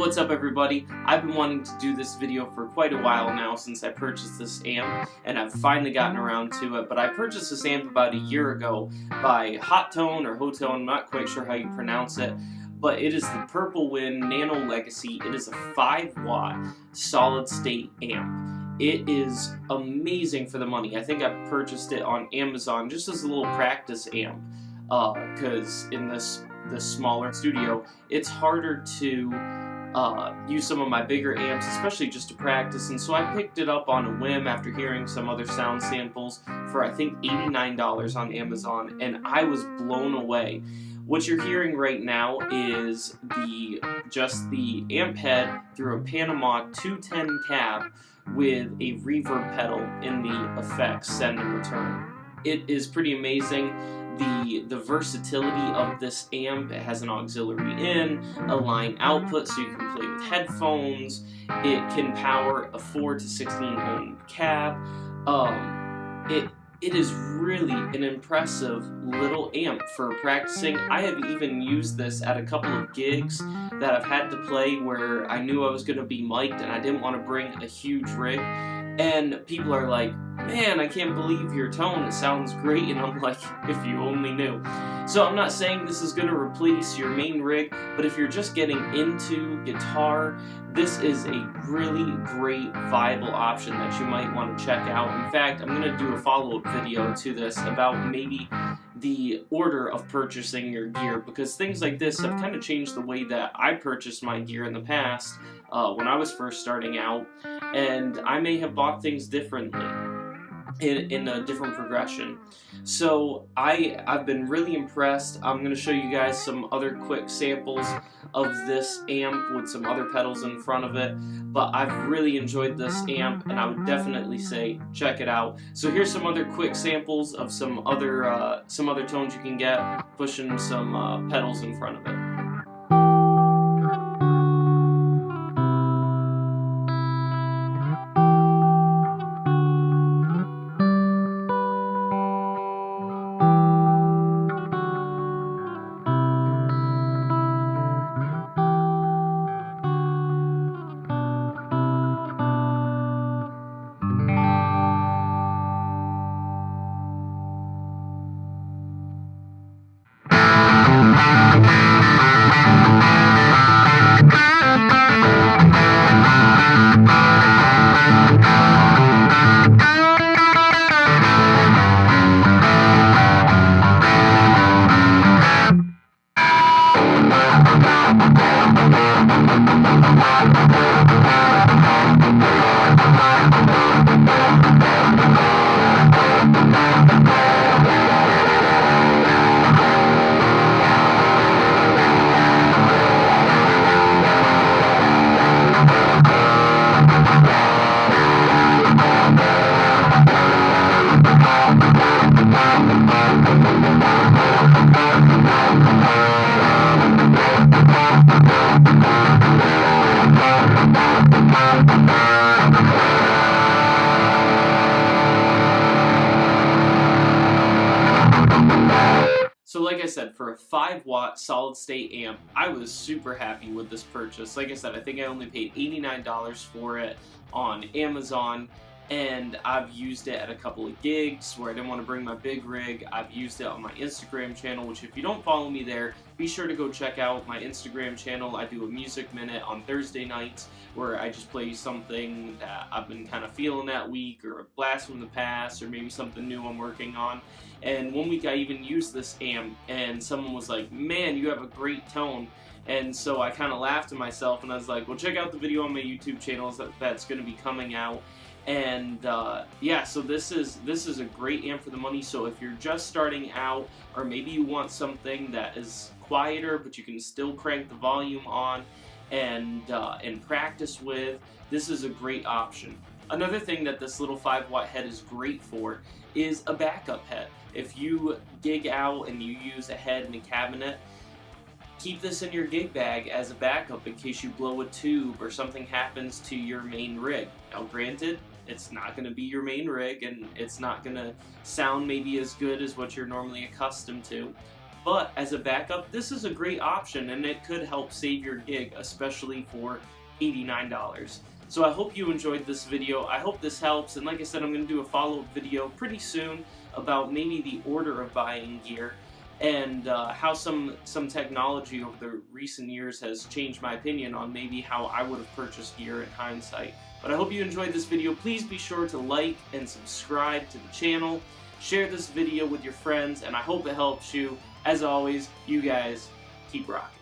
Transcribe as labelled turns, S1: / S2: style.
S1: what's up everybody? I've been wanting to do this video for quite a while now since I purchased this amp, and I've finally gotten around to it, but I purchased this amp about a year ago by Hotone or Hotone, I'm not quite sure how you pronounce it, but it is the Purple Wind Nano Legacy. It is a 5-watt solid-state amp. It is amazing for the money. I think I purchased it on Amazon just as a little practice amp, because in this smaller studio, it's harder to use some of my bigger amps, especially just to practice, and so I picked it up on a whim after hearing some other sound samples for I think $89 on Amazon, and I was blown away. What you're hearing right now is just the amp head through a Panama 210 cab with a reverb pedal in the effects send and return. It is pretty amazing. The versatility of this amp. It has an auxiliary in, a line output so you can play with headphones. It can power a 4 to 16 ohm cab. It is really an impressive little amp for practicing. I have even used this at a couple of gigs that I've had to play where I knew I was going to be mic'd and I didn't want to bring a huge rig. And people are like, man, I can't believe your tone, it sounds great, and I'm like, if you only knew. So I'm not saying this is going to replace your main rig, but if you're just getting into guitar, this is a really great, viable option that you might want to check out. In fact, I'm going to do a follow-up video to this about maybe the order of purchasing your gear, because things like this have kind of changed the way that I purchased my gear in the past when I was first starting out, and I may have bought things differently in a different progression. So I've been really impressed. I'm going to show you guys some other quick samples of this amp with some other pedals in front of it, but I've really enjoyed this amp and I would definitely say check it out. So here's some other quick samples of some other tones you can get pushing some pedals in front of it. So like I said, for a 5-watt solid-state amp, I was super happy with this purchase. Like I said, I think I only paid $89 for it on Amazon, and I've used it at a couple of gigs where I didn't want to bring my big rig. I've used it on my Instagram channel, which if you don't follow me there, be sure to go check out my Instagram channel. I do a music minute on Thursday nights where I just play something that I've been kind of feeling that week, or a blast from the past, or maybe something new I'm working on. And one week I even used this amp and someone was like, man, you have a great tone. And so I kind of laughed to myself and I was like, well, check out the video on my YouTube channel that's going to be coming out. And yeah, so this is a great amp for the money. So if you're just starting out, or maybe you want something that is quieter but you can still crank the volume on and practice with, this is a great option. Another thing that this little 5-watt head is great for is a backup head. If you gig out and you use a head in a cabinet, keep this in your gig bag as a backup in case you blow a tube or something happens to your main rig. Now granted, it's not going to be your main rig and it's not going to sound maybe as good as what you're normally accustomed to, but as a backup, this is a great option and it could help save your gig, especially for $89. So I hope you enjoyed this video. I hope this helps, and like I said, I'm going to do a follow-up video pretty soon about maybe the order of buying gear and how some technology over the recent years has changed my opinion on maybe how I would have purchased gear in hindsight. But I hope you enjoyed this video. Please be sure to like and subscribe to the channel. Share this video with your friends, and I hope it helps you. As always, you guys keep rocking.